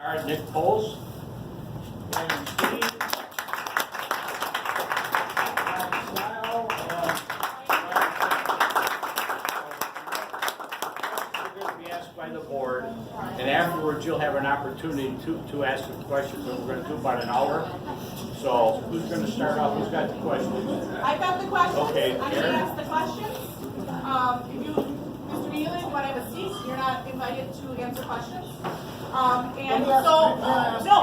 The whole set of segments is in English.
All right, Nick Poles. And Steve. Smile, you're going to be asked by the board, and afterwards you'll have an opportunity to ask the questions, and we're going to do about an hour. So who's going to start off? Who's got the questions? I've got the questions. Okay, I'm going to ask the questions. If you, Mr. Neely, if you want to have a seat, you're not invited to answer questions. And so, no,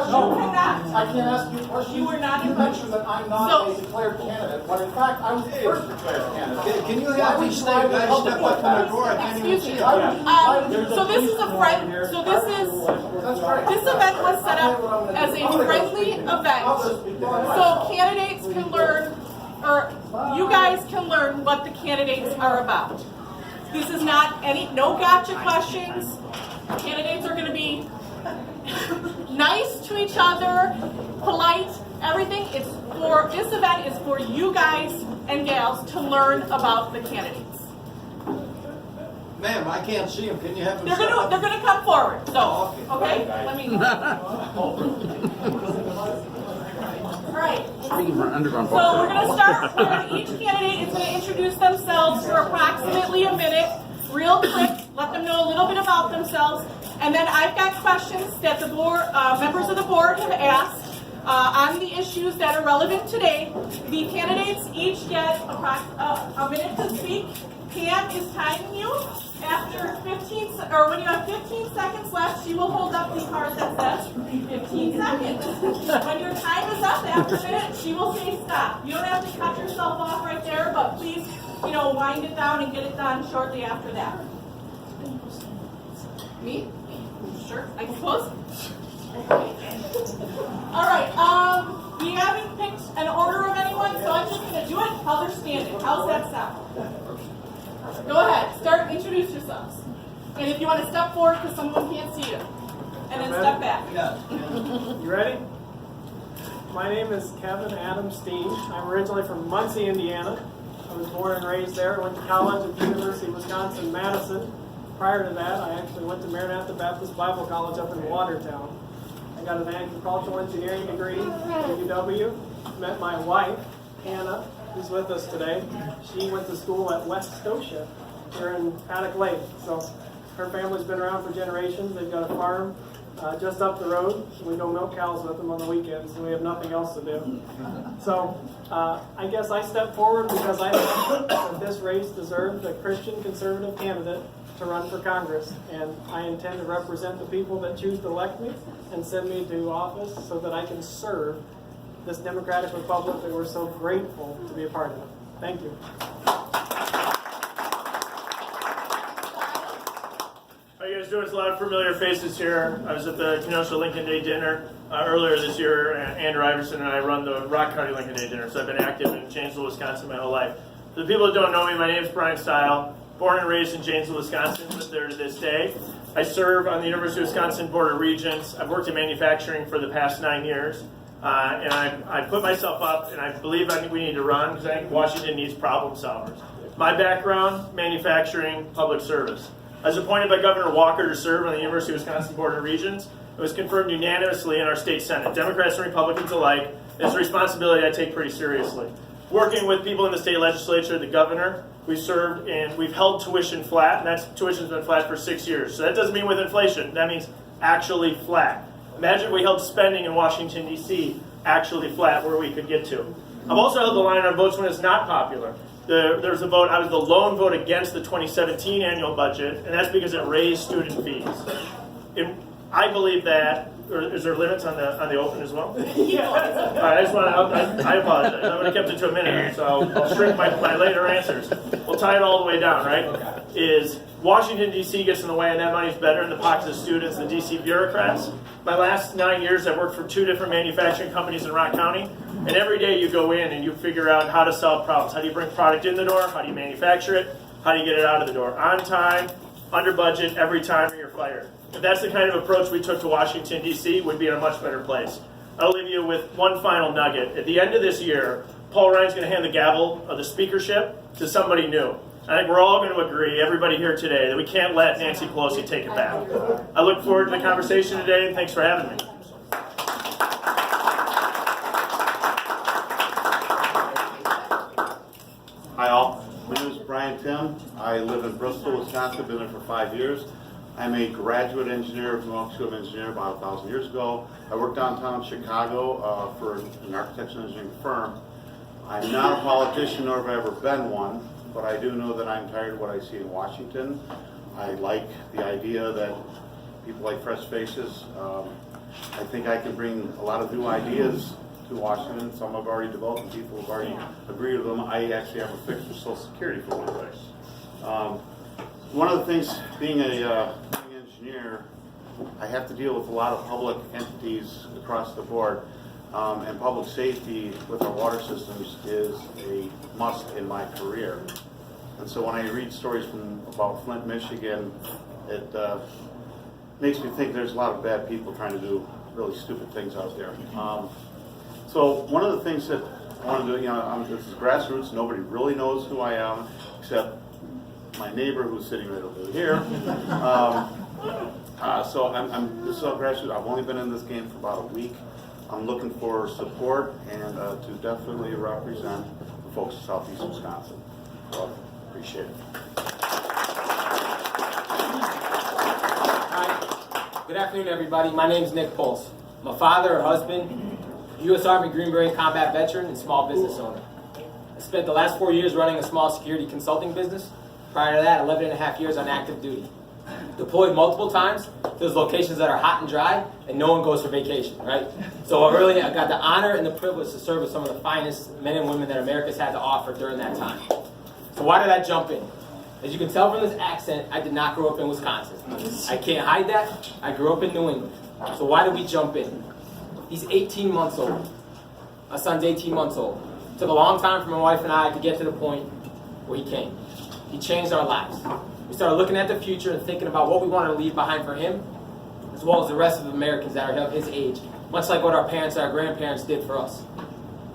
you cannot. I can't ask you questions. You were not You invited. mentioned that I'm not a declared candidate, but in fact, I was the first declared candidate. Can you have these guys step up from the door? I can't even Excuse see me. them. So this is a friend. So this is. That's right. This event was set up as a friendly event, so candidates can learn, or you guys can learn what the candidates are about. This is not no gotcha questions. Candidates are going to be nice to each other, polite, everything. This event is for you guys and gals to learn about the candidates. Ma'am, I can't see them. Can you have them They're step up? gonna come forward. So, Oh, okay, let me. All right. Speaking for underground So we're gonna start where each candidate is gonna introduce themselves for approximately a minute, real quick. Let them know a little bit about themselves, and then I've got questions that the board, members of the board have asked on the issues that are relevant today. The candidates each get a minute to speak. Pam is timing you. After 15, or when you have 15 seconds left, she will hold up the card that says 15 seconds. When your time is up after a minute, she will say stop. You don't have to cut yourself off right there, but please, wind it down and get it done shortly after that. Me? Sure, I suppose. All right, we haven't picked an order of anyone, so I'm just going to do it how they're standing. How's that sound? Go ahead, introduce yourselves. And if you want to step forward because someone can't see you. And then step back. You ready? My name is Kevin Adam Steen. I'm originally from Muncie, Indiana. I was born and raised there. Went to college at the University of Wisconsin-Madison. Prior to that, I actually went to Maranatha Baptist Bible College up in Watertown. I got an agricultural engineering degree at UW. Met my wife, Hannah, who's with us today. She went to school at West Scotia here in Paddock Lake. So her family's been around for generations. They've got a farm just up the road. We go milk cows with them on the weekends, and we have nothing else to do. So I guess I stepped forward because I thought that this race deserved a Christian conservative candidate to run for Congress, and I intend to represent the people that choose to elect me and send me to office so that I can serve this democratic republic that we're so grateful to be a part of. Thank you. How you guys doing? There's a lot of familiar faces here. I was at the Kenosha Lincoln Day dinner earlier this year. Andrew Iverson and I run the Rock County Lincoln Day dinner, so I've been active in Janesville, Wisconsin my whole life. For the people that don't know me, my name is Brian Stile. Born and raised in Janesville, Wisconsin, lived there to this day. I serve on the University of Wisconsin Board of Regents. I've worked in manufacturing for the past 9 years. And I put myself up, and I believe we need to run because I think Washington needs problem solvers. My background, manufacturing, public service. I was appointed by Governor Walker to serve on the University of Wisconsin Board of Regents. It was confirmed unanimously in our state Senate, Democrats and Republicans alike. It's a responsibility I take pretty seriously. Working with people in the state legislature, the governor, we've served and we've held tuition flat, and tuition's been flat for 6 years. So that doesn't mean with inflation, that means actually flat. Imagine if we held spending in Washington, D.C. actually flat where we could get to. I've also held the line on votes when it's not popular. There's a vote, I was the lone vote against the 2017 annual budget, and that's because it raised student fees. I believe that, or is there limits on the open as well? Yeah. All right, I apologize. I would have kept it to a minute, so I'll shrink my later answers. We'll tie it all the way down, right? Is Washington, D.C. gets in the way, and that money's better in the pockets of students than D.C. bureaucrats. My last 9 years, I've worked for 2 different manufacturing companies in Rock County, and every day you go in and you figure out how to solve problems. How do you bring product in the door? How do you manufacture it? How do you get it out of the door? On time, under budget, every time, or you're fired. If that's the kind of approach we took to Washington, D.C., we'd be in a much better place. I'll leave you with one final nugget. At the end of this year, Paul Ryan's going to hand the gavel of the speakership to somebody new. I think we're all going to agree, everybody here today, that we can't let Nancy Pelosi take it back. I look forward to the conversation today, and thanks for having me. Hi all, my name is Brian Tim. I live in Bristol, Wisconsin, been there for 5 years. I'm a graduate engineer from New York School of Engineering about 1,000 years ago. I worked downtown Chicago for an architectural engineering firm. I'm not a politician, nor have I ever been one, but I do know that I'm tired of what I see in Washington. I like the idea that people like fresh faces. I think I can bring a lot of new ideas to Washington. Some I've already developed and people have already agreed with them. I actually have a fix for Social Security for one place. One of the things, being an engineer, I have to deal with a lot of public entities across the board, and public safety with our water systems is a must in my career. And so when I read stories about Flint, Michigan, it makes me think there's a lot of bad people trying to do really stupid things out there. So one of the things that I want to do, this is grassroots. Nobody really knows who I am except my neighbor who's sitting right over here. So this is all grassroots. I've only been in this game for about a week. I'm looking for support and to definitely represent the folks of Southeast Wisconsin. So appreciate it. Hi. Good afternoon, everybody. My name is Nick Pulse. I'm a father, a husband, U.S. Army Green Beret combat veteran, and small business owner. I spent the last 4 years running a small security consulting business. Prior to that, 11 and a half years on active duty. Deployed multiple times to those locations that are hot and dry, and no one goes for vacation, right? So I got the honor and the privilege to serve with some of the finest men and women that America's had to offer during that time. So why did I jump in? As you can tell from this accent, I did not grow up in Wisconsin. I can't hide that. I grew up in New England. So why did we jump in? He's 18 months old. My son's 18 months old. It took a long time for my wife and I to get to the point where he came. He changed our lives. We started looking at the future and thinking about what we wanted to leave behind for him, as well as the rest of the Americans that are of his age, much like what our parents and our grandparents did for us.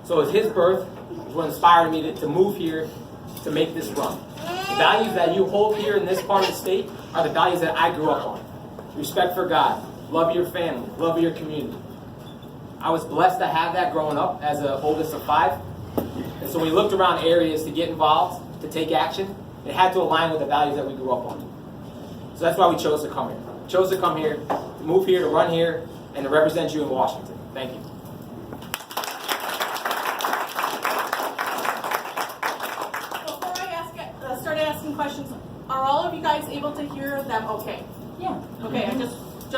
So his birth is what inspired me to move here to make this run. The values that you hold here in this part of the state are the values that I grew up on. Respect for God, love your family, love your community. I was blessed to have that growing up as the oldest of 5. And so we looked around areas to get involved, to take action. It had to align with the values that we grew up on. So that's why we chose to come here. We chose to come here, to move here, to run here, and to represent you in Washington. Thank you. Before I start asking questions, are all of you guys able to hear them okay? Yeah. Okay, I just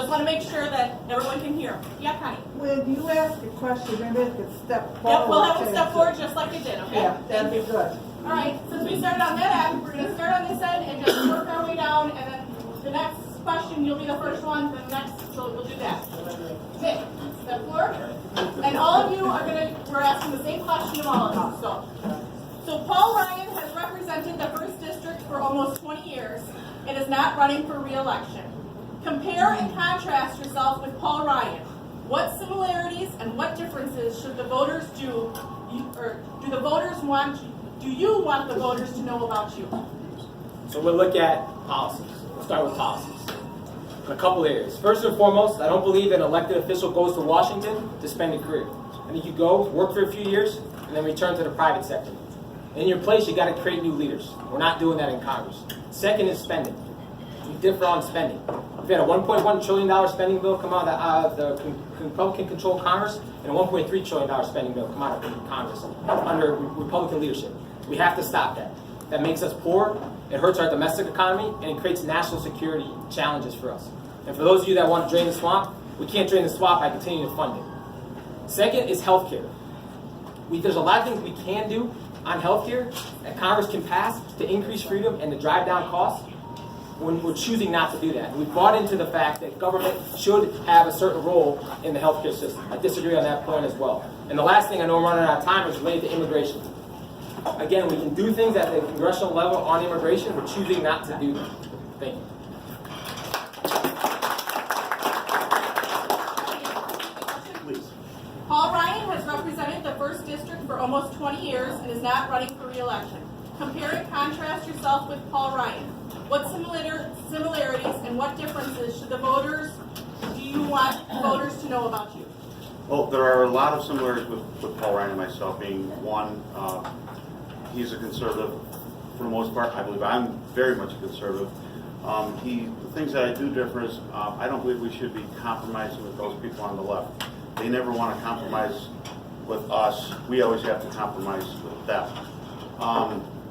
want to make sure that everyone can hear. Yeah, Connie? When you ask a question, maybe I could step forward. Yep, we'll have them step forward just like you did, okay? Yeah, that'd be good. All right, since we started on that end, we're going to start on this end and just work our way down, and then the next question, you'll be the first one, then the next, so we'll do that. Nick, step forward. And all of you we're asking the same question of all of you. So Paul Ryan has represented the 1st District for almost 20 years and is not running for re-election. Compare and contrast yourself with Paul Ryan. What similarities and what differences should the voters do, or do the voters want? Do you want the voters to know about you? So we'll look at policies. We'll start with policies. In a couple areas. First and foremost, I don't believe an elected official goes to Washington to spend a career. I think you go, work for a few years, and then return to the private sector. In your place, you got to create new leaders. We're not doing that in Congress. Second is spending. We differ on spending. We've had a $1.1 trillion spending bill come out of the Republican-controlled Congress, and a $1.3 trillion spending bill come out of Congress under Republican leadership. We have to stop that. That makes us poor, it hurts our domestic economy, and it creates national security challenges for us. And for those of you that want to drain the swamp, we can't drain the swamp by continuing to fund it. Second is healthcare. There's a lot of things we can do on healthcare that Congress can pass to increase freedom and to drive down costs when we're choosing not to do that. We've bought into the fact that government should have a certain role in the healthcare system. I disagree on that point as well. And the last thing, I know I'm running out of time, is related to immigration. Again, we can do things at the congressional level on immigration. We're choosing not to do them. Thank you. Please. Paul Ryan has represented the 1st District for almost 20 years and is not running for re-election. Compare and contrast yourself with Paul Ryan. What similarities and what differences do you want voters to know about you? Well, there are a lot of similarities with Paul Ryan and myself. Being one, he's a conservative for the most part. I believe I'm very much a conservative. The things that I do differ is I don't believe we should be compromising with those people on the left. They never want to compromise with us. We always have to compromise with them.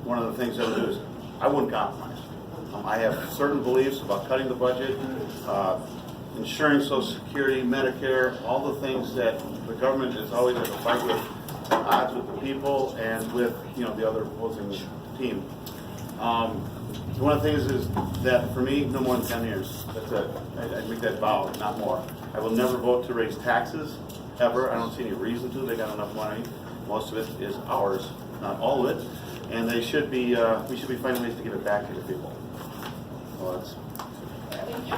One of the things I would do is I wouldn't compromise. I have certain beliefs about cutting the budget, ensuring Social Security, Medicare, all the things that the government is always at a fight with, at odds with the people and with the other opposing team. One of the things is that for me, no more than 10 years. That's it. I make that vow, not more. I will never vote to raise taxes, ever. I don't see any reason to. They got enough money. Most of it is ours, not all of it. And they should be. We should be finding ways to give it back to the people. Well, that's. Thank you.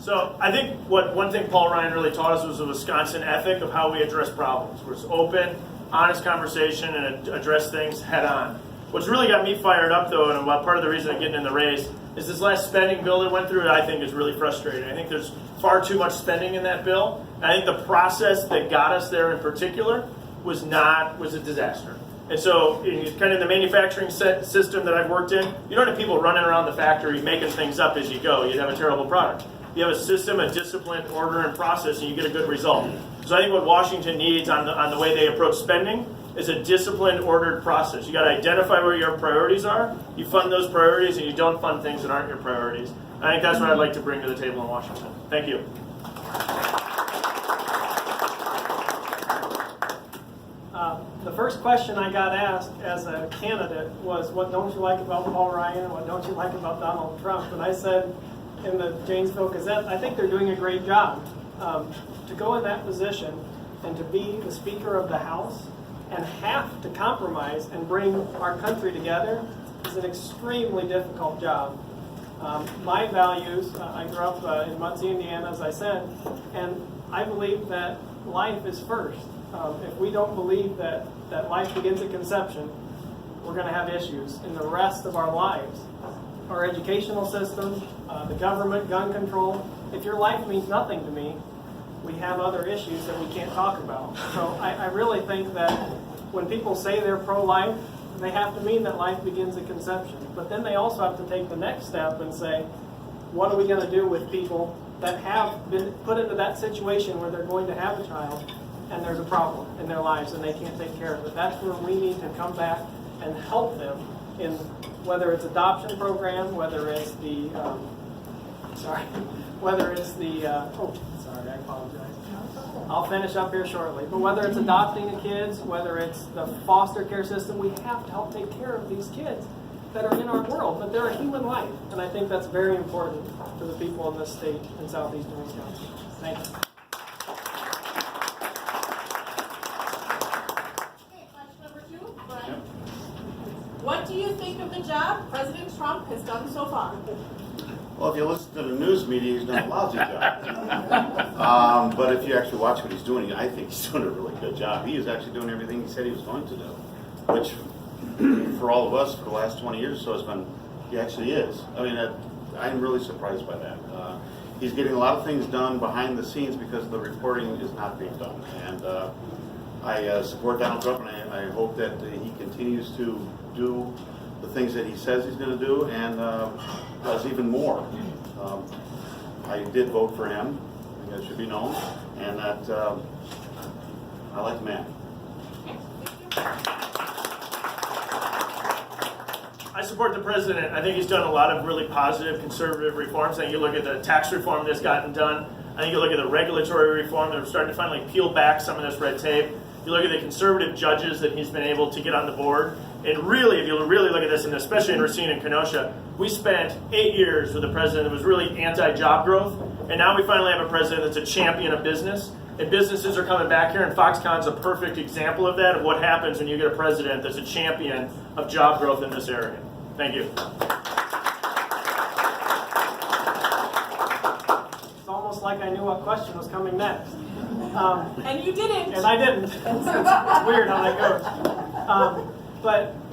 So I think one thing Paul Ryan really taught us was the Wisconsin ethic of how we address problems. We're open, honest conversation and address things head on. What's really got me fired up though, and part of the reason I'm getting in the race, is this last spending bill that went through, I think is really frustrating. I think there's far too much spending in that bill. And I think the process that got us there in particular was a disaster. And so, kind of the manufacturing system that I've worked in, you don't have people running around the factory making things up as you go. You'd have a terrible product. You have a system, a disciplined order and process, and you get a good result. So I think what Washington needs on the way they approach spending is a disciplined, ordered process. You got to identify where your priorities are. You fund those priorities, and you don't fund things that aren't your priorities. I think that's what I'd like to bring to the table in Washington. Thank you. The first question I got asked as a candidate was, what don't you like about Paul Ryan and what don't you like about Donald Trump? And I said in the Janesville Gazette, I think they're doing a great job. To go in that position and to be the Speaker of the House and have to compromise and bring our country together is an extremely difficult job. My values, I grew up in Muncie, Indiana, as I said, and I believe that life is first. If we don't believe that life begins at conception, we're going to have issues in the rest of our lives. Our educational system, the government, gun control. If your life means nothing to me, we have other issues that we can't talk about. So I really think that when people say they're pro-life, they have to mean that life begins at conception. But then they also have to take the next step and say, what are we going to do with people that have been put into that situation where they're going to have a child and there's a problem in their lives and they can't take care of it? That's where we need to come back and help them in whether it's adoption program, whether it's the, I apologize. I'll finish up here shortly. But whether it's adopting the kids, whether it's the foster care system, we have to help take care of these kids that are in our world, but they're a human life. And I think that's very important to the people in this state in southeastern Wisconsin. Thank you. Okay, question number 2, Brian. What do you think of the job President Trump has done so far? Well, if you listen to the news media, he's done a lousy job. But if you actually watch what he's doing, I think he's doing a really good job. He is actually doing everything he said he was going to do, which for all of us for the last 20 years or so has been, he actually is. I mean, I'm really surprised by that. He's getting a lot of things done behind the scenes because the reporting is not being done. And I support Donald Trump, and I hope that he continues to do the things that he says he's going to do and does even more. I did vote for him, I think that should be known, and that I like the man. I support the president. I think he's done a lot of really positive conservative reforms. I think you look at the tax reform that's gotten done. I think you look at the regulatory reform that are starting to finally peel back some of this red tape. You look at the conservative judges that he's been able to get on the board. And really, if you really look at this, and especially in Racine and Kenosha, we spent 8 years with a president that was really anti-job growth. And now we finally have a president that's a champion of business. And businesses are coming back here, and Foxconn's a perfect example of that, of what happens when you get a president that's a champion of job growth in this area. Thank you. It's almost like I knew what question was coming next. And you didn't. And I didn't. It's weird how that goes.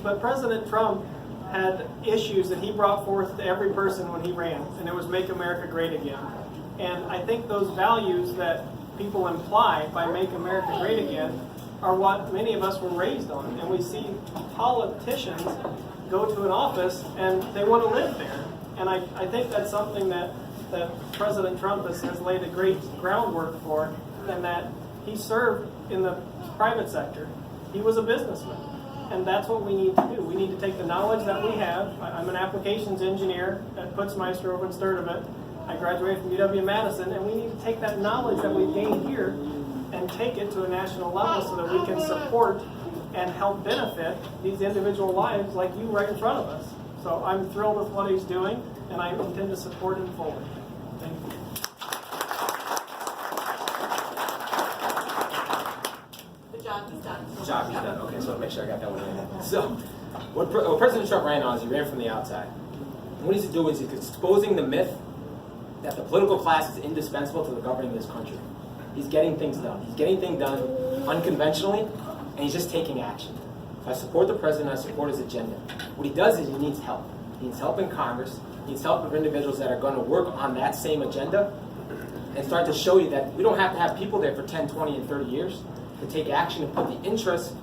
But President Trump had issues that he brought forth to every person when he ran, and it was Make America Great Again. And I think those values that people imply by Make America Great Again are what many of us were raised on. And we see politicians go to an office and they want to live there. And I think that's something that President Trump has laid a great groundwork for, and that he served in the private sector. He was a businessman. And that's what we need to do. We need to take the knowledge that we have. I'm an applications engineer at Putzmeister over in Sturtevant. I graduated from UW-Madison, and we need to take that knowledge that we've gained here and take it to a national level so that we can support and help benefit these individual lives like you right in front of us. So I'm thrilled with what he's doing, and I intend to support him fully. Thank you. The job is done. Job is done. Okay, so make sure I got that one in. So, what President Trump ran on is he ran from the outside. And what he's doing is he's exposing the myth that the political class is indispensable to the governing this country. He's getting things done. He's getting things done unconventionally, and he's just taking action. So I support the president. I support his agenda. What he does is he needs help. He needs help in Congress. He needs help with individuals that are going to work on that same agenda and start to show you that we don't have to have people there for 10, 20, and 30 years to take action and put the interests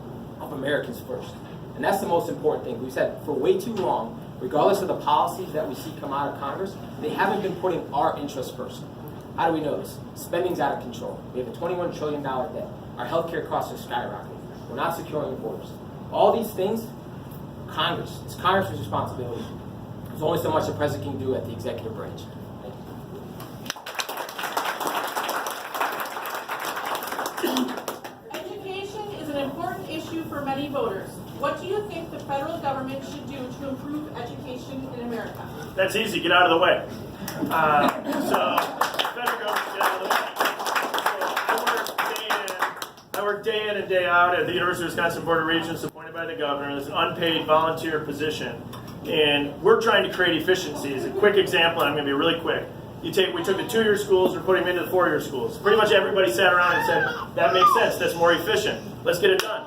of Americans first. And that's the most important thing. We've said for way too long, regardless of the policies that we see come out of Congress, they haven't been putting our interests first. How do we know this? Spending's out of control. We have a $21 trillion debt. Our healthcare costs are skyrocketing. We're not securing the borders. All these things, it's Congress's responsibility. There's only so much the president can do at the executive branch. Education is an important issue for many voters. What do you think the federal government should do to improve education in America? That's easy. Get out of the way. So, federal government, get out of the way. So, I work day in and day out at the University of Wisconsin Board of Regents, appointed by the governor. It's an unpaid volunteer position, and we're trying to create efficiencies. A quick example, and I'm going to be really quick. We took the 2-year schools, we're putting them into the 4-year schools. Pretty much everybody sat around and said, that makes sense, that's more efficient. Let's get it done.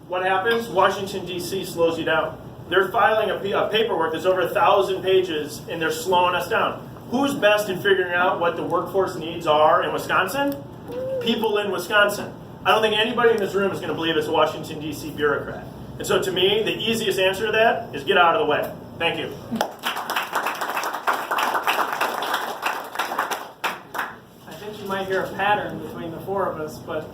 What happens? Washington, D.C. slows you down. They're filing a paperwork that's over 1,000 pages, and they're slowing us down. Who's best in figuring out what the workforce needs are in Wisconsin? People in Wisconsin. I don't think anybody in this room is going to believe it's a Washington, D.C. bureaucrat. And so to me, the easiest answer to that is get out of the way. Thank you. You might hear a pattern between the four of us, but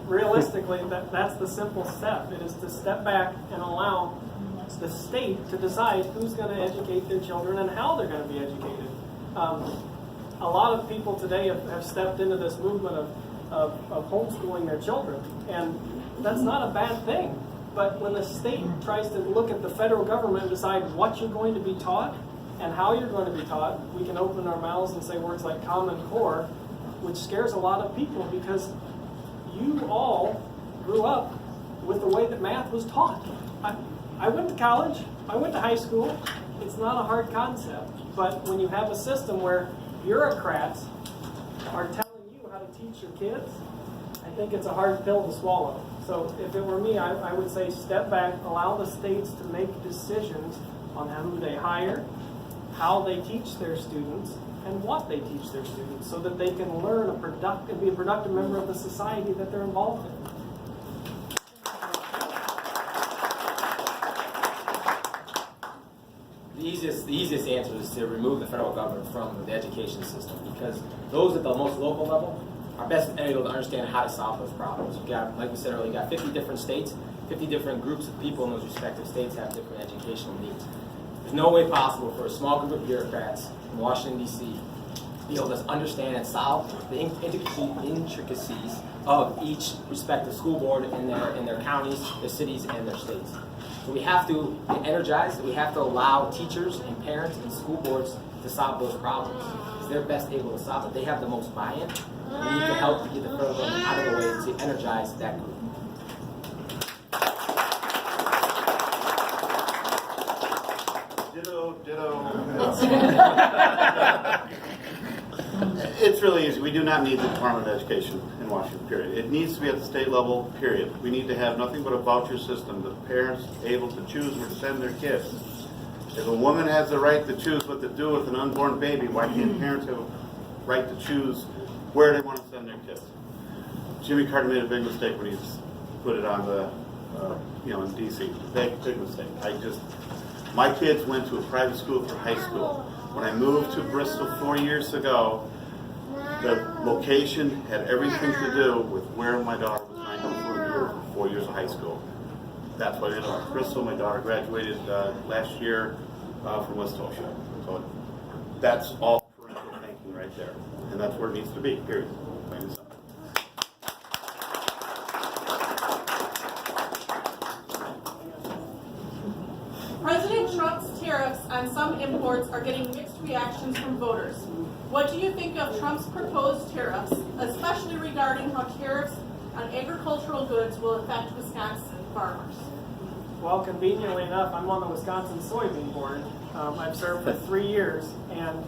realistically, that's the simple step. It is to step back and allow the state to decide who's going to educate their children and how they're going to be educated. A lot of people today have stepped into this movement of homeschooling their children, and that's not a bad thing. But when the state tries to look at the federal government and decide what you're going to be taught and how you're going to be taught, we can open our mouths and say words like Common Core, which scares a lot of people because you all grew up with the way that math was taught. I went to college, I went to high school, it's not a hard concept, but when you have a system where bureaucrats are telling you how to teach your kids, I think it's a hard pill to swallow. So if it were me, I would say step back, allow the states to make decisions on who they hire, how they teach their students, and what they teach their students so that they can learn be a productive member of the society that they're involved in. The easiest answer is to remove the federal government from the education system because those at the most local level are best able to understand how to solve those problems. You've got, like we said earlier, you've got 50 different states, 50 different groups of people in those respective states have different educational needs. There's no way possible for a small group of bureaucrats in Washington, D.C. to be able to understand and solve the intricacies of each respective school board in their counties, their cities, and their states. So we have to get energized. We have to allow teachers and parents and school boards to solve those problems because they're best able to solve it. They have the most buy-in. And we need to help to get the federal government out of the way to energize that group. Ditto. It's It's really easy. We do not need the Department of Education in Washington, period. It needs to be at the state level, period. We need to have nothing but a voucher system, the parents able to choose where to send their kids. If a woman has the right to choose what to do with an unborn baby, why can't parents have a right to choose where they want to send their kids? Jimmy Carter made a big mistake when he put it on the, in D.C. Big mistake. My kids went to a private school for high school. When I moved to Bristol 4 years ago, the location had everything to do with where my daughter was going for 4 years of high school. That's why I ended up in Bristol. My daughter graduated last year from West Scotia. So that's all parental thinking right there. And that's where it needs to be, period. Plain and simple. President Trump's tariffs on some imports are getting mixed reactions from voters. What do you think of Trump's proposed tariffs, especially regarding how tariffs on agricultural goods will affect Wisconsin farmers? Well, conveniently enough, I'm on the Wisconsin Soybean Board. I've served for 3 years, and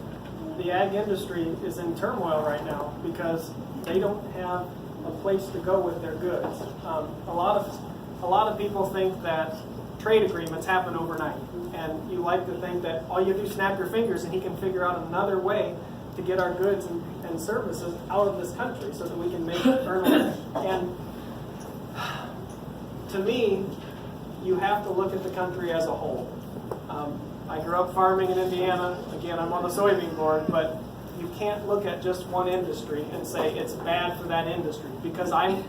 the ag industry is in turmoil right now because they don't have a place to go with their goods. A lot of people think that trade agreements happen overnight, and you like to think that all you do is snap your fingers and he can figure out another way to get our goods and services out of this country so that we can earn a living. And to me, you have to look at the country as a whole. I grew up farming in Indiana. Again, I'm on the soybean board, but you can't look at just one industry and say it's bad for that industry, because I'm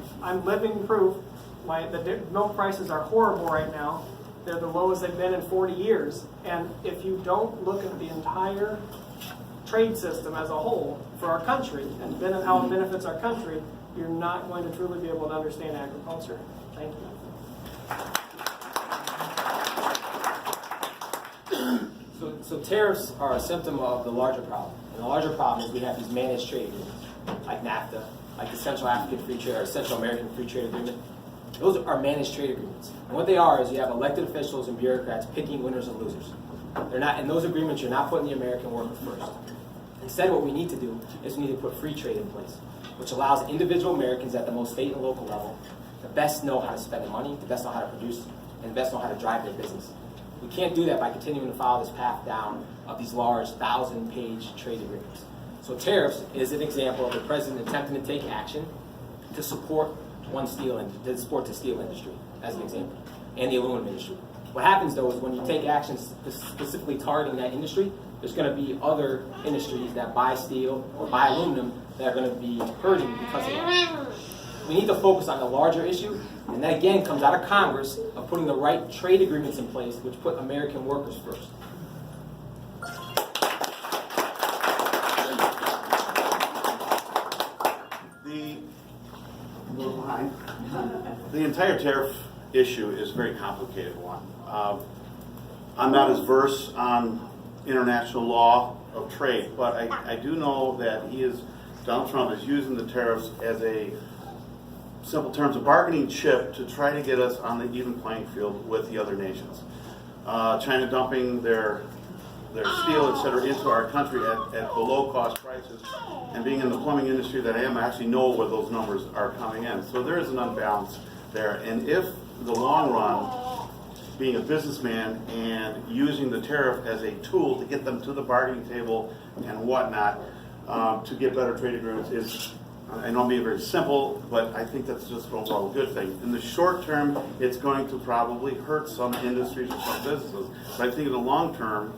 living proof. The milk prices are horrible right now. They're the lowest they've been in 40 years. And if you don't look at the entire trade system as a whole for our country and how it benefits our country, you're not going to truly be able to understand agriculture. Thank you. So tariffs are a symptom of the larger problem. And the larger problem is we have these managed trade agreements, like NAFTA, like the Central African Free Trade or Central American Free Trade Agreement. Those are managed trade agreements. And what they are is you have elected officials and bureaucrats picking winners and losers. They're not, in those agreements, you're not putting the American worker first. Instead, what we need to do is we need to put free trade in place, which allows individual Americans at the most state and local level to best know how to spend their money, to best know how to produce, and to best know how to drive their business. We can't do that by continuing to follow this path down of these large 1,000-page trade agreements. So tariffs is an example of the president attempting to take action to support the steel industry, as an example, and the aluminum industry. What happens, though, is when you take action specifically targeting that industry, there's going to be other industries that buy steel or buy aluminum that are going to be hurting because of that. We need to focus on the larger issue, and that again comes out of Congress of putting the right trade agreements in place which put American workers first. The entire tariff issue is a very complicated one. I'm not as versed on international law of trade, but I do know that Donald Trump is using the tariffs as a simple terms, a bargaining chip to try to get us on the even playing field with the other nations. China dumping their steel, et cetera, into our country at below cost prices, and being in the plumbing industry that I am, I actually know where those numbers are coming in. So there is an unbalance there. And if the long run, being a businessman and using the tariff as a tool to get them to the bargaining table and whatnot, to get better trade agreements is, I know I'm being very simple, but I think that's just an overall good thing. In the short term, it's going to probably hurt some industries or some businesses. But I think in the long term,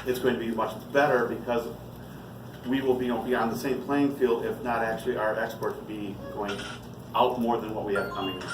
it's going to be much better because we will be on the same playing field, if not actually our exports will be going out more than what we have coming in.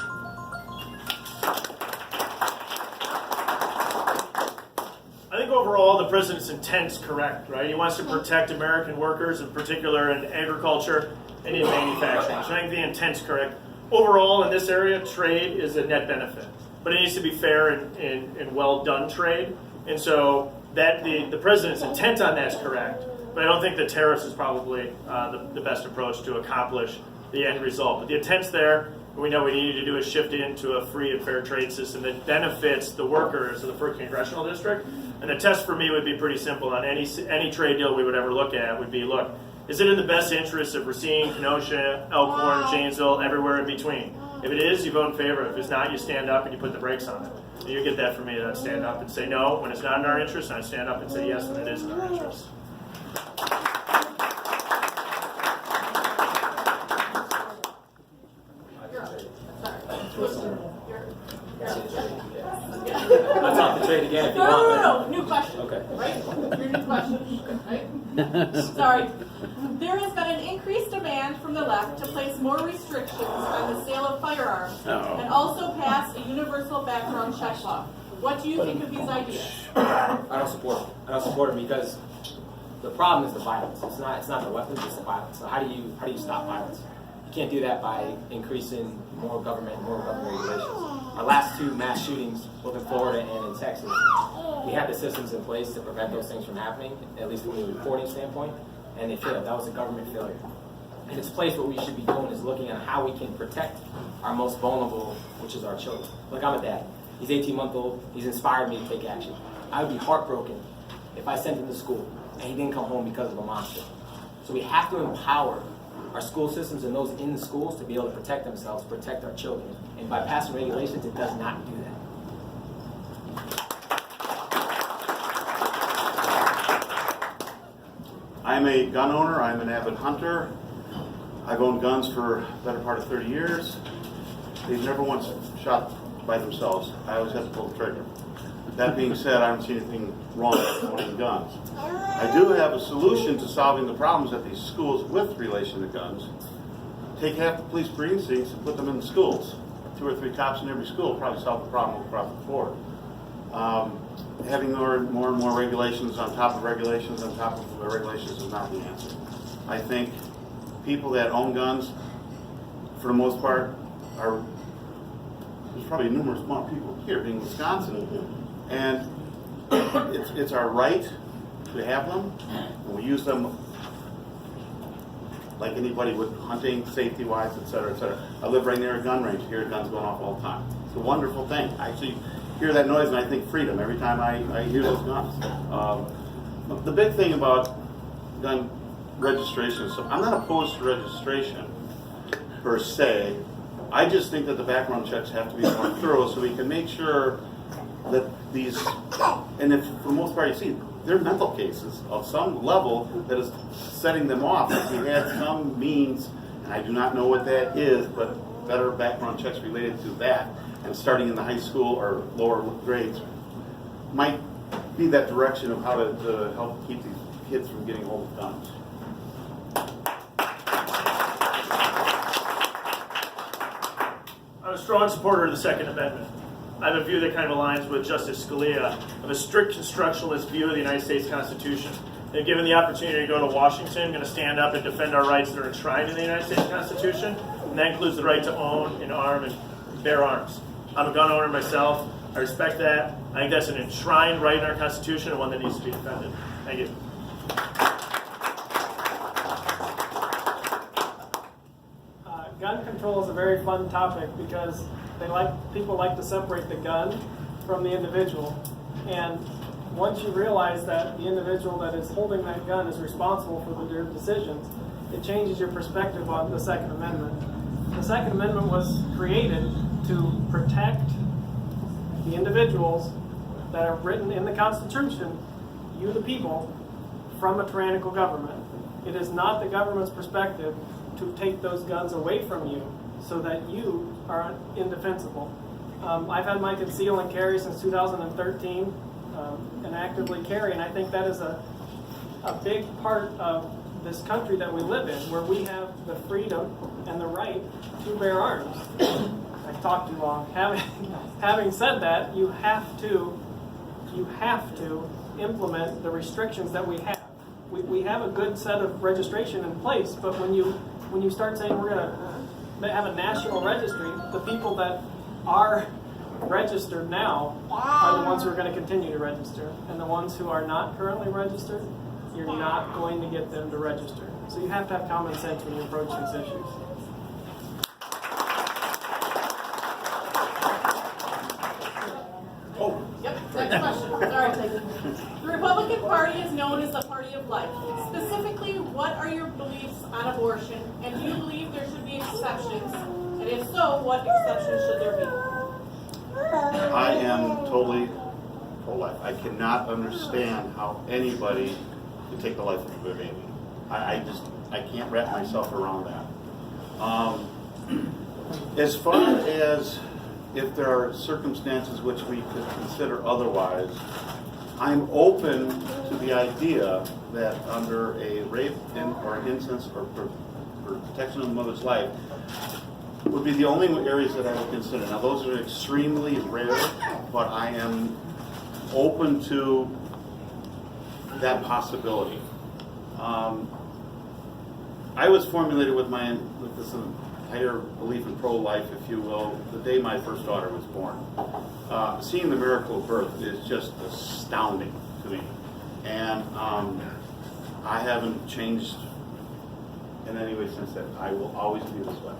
I think overall the president's intent is correct, right? He wants to protect American workers, in particular in agriculture and in manufacturing. So I think the intent's correct. Overall in this area, trade is a net benefit, but it needs to be fair and well done trade. And so that the president's intent on that is correct, but I don't think the tariffs is probably the best approach to accomplish the end result. But the intent's there. We know we need to do is shift into a free and fair trade system that benefits the workers of the 1st Congressional District. And the test for me would be pretty simple on any trade deal we would ever look at would be, look, is it in the best interest of Racine, Kenosha, Elkhorn, Janesville, everywhere in between? If it is, you vote in favor. If it's not, you stand up and you put the brakes on it. And you get that from me, that I stand up and say no when it's not in our interest, and I stand up and say yes when it is in our interest. I'll talk the trade again if you want. No, new question. Okay. Right? Your new question, right? Sorry. There has been an increased demand from the left to place more restrictions on the sale of firearms and also pass a universal background check law. What do you think of these ideas? I don't support it. I don't support it because the problem is the violence. It's not the weapons, it's the violence. So how do you stop violence? You can't do that by increasing more government regulations. Our last two mass shootings, both in Florida and in Texas, we had the systems in place to prevent those things from happening, at least from a reporting standpoint, and they failed. That was a government failure. In its place, what we should be doing is looking at how we can protect our most vulnerable, which is our children. Look, I'm a dad. He's 18-month-old. He's inspired me to take action. I would be heartbroken if I sent him to school and he didn't come home because of a monster. So we have to empower our school systems and those in the schools to be able to protect themselves, protect our children. And by passing regulations, it does not do that. I'm a gun owner. I'm an avid hunter. I've owned guns for the better part of 30 years. They've never once shot by themselves. I always have to pull the trigger. That being said, I don't see anything wrong with owning guns. I do have a solution to solving the problems at these schools with relation to guns. Take half the police precincts and put them in the schools. 2 or 3 cops in every school probably solve the problem across the board. Having more and more regulations on top of regulations on top of the regulations is not the answer. I think people that own guns, for the most part, there's probably numerous amount of people here, being Wisconsin, and it's our right to have them, and we use them like anybody would, hunting, safety-wise, et cetera, et cetera. I live right near a gun range. I hear guns going off all the time. It's a wonderful thing. I actually hear that noise and I think freedom every time I hear those guns. The big thing about gun registration, so I'm not opposed to registration per se. I just think that the background checks have to be more thorough so we can make sure that these, and if for the most part you see, they're mental cases of some level that is setting them off. If we had some means, and I do not know what that is, but better background checks related to that, and starting in the high school or lower grades, might be that direction of how to help keep these kids from getting hold of guns. I'm a strong supporter of the Second Amendment. I have a view that kind of aligns with Justice Scalia of a strict constructionalist view of the United States Constitution. And given the opportunity to go to Washington, I'm going to stand up and defend our rights that are enshrined in the United States Constitution, and that includes the right to own and arm and bear arms. I'm a gun owner myself. I respect that. I think that's an enshrined right in our Constitution and one that needs to be defended. Thank you. Gun control is a very fun topic because people like to separate the gun from the individual. And once you realize that the individual that is holding that gun is responsible for their decisions, it changes your perspective on the Second Amendment. The Second Amendment was created to protect the individuals that are written in the Constitution, you the people, from a tyrannical government. It is not the government's perspective to take those guns away from you so that you are indefensible. I've had my conceal and carry since 2013 and actively carry, and I think that is a big part of this country that we live in, where we have the freedom and the right to bear arms. I've talked too long. Having said that, you have to implement the restrictions that we have. We have a good set of registration in place, but when you start saying we're going to have a national registry, the people that are registered now are the ones who are going to continue to register, and the ones who are not currently registered, you're not going to get them to register. So you have to have common sense when you approach these issues. Yep, next question. Sorry. party is known as the party of life. Specifically, what are your beliefs on abortion? And do you believe there should be exceptions? And if so, what exceptions should there be? I am totally pro-life. I cannot understand how anybody could take the life of a baby. I can't wrap myself around that. As far as if there are circumstances which we could consider otherwise, I'm open to the idea that under a rape or instance or protection of the mother's life would be the only areas that I would consider. Now those are extremely rare, but I am open to that possibility. I was formulated with this entire belief in pro-life, if you will, the day my first daughter was born. Seeing the miracle of birth is just astounding to me, and I haven't changed in any way since then. I will always be this way.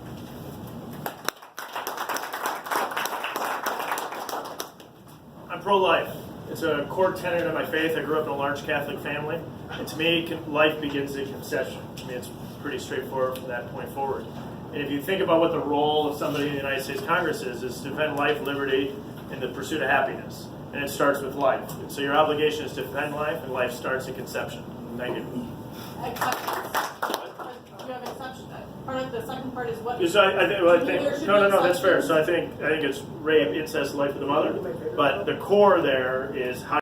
I'm pro-life. It's a core tenet of my faith. I grew up in a large Catholic family, and to me, life begins at conception. I mean, it's pretty straightforward from that point forward. And if you think about what the role of somebody in the United States Congress is to defend life, liberty, and the pursuit of happiness. And it starts with life. And so your obligation is to defend life, and life starts at conception. Thank you. Exceptions. Do you have exceptions? Part of the second part is what? So I think no, that's fair. So I think it's rape, incest, life of the mother. But the core there is how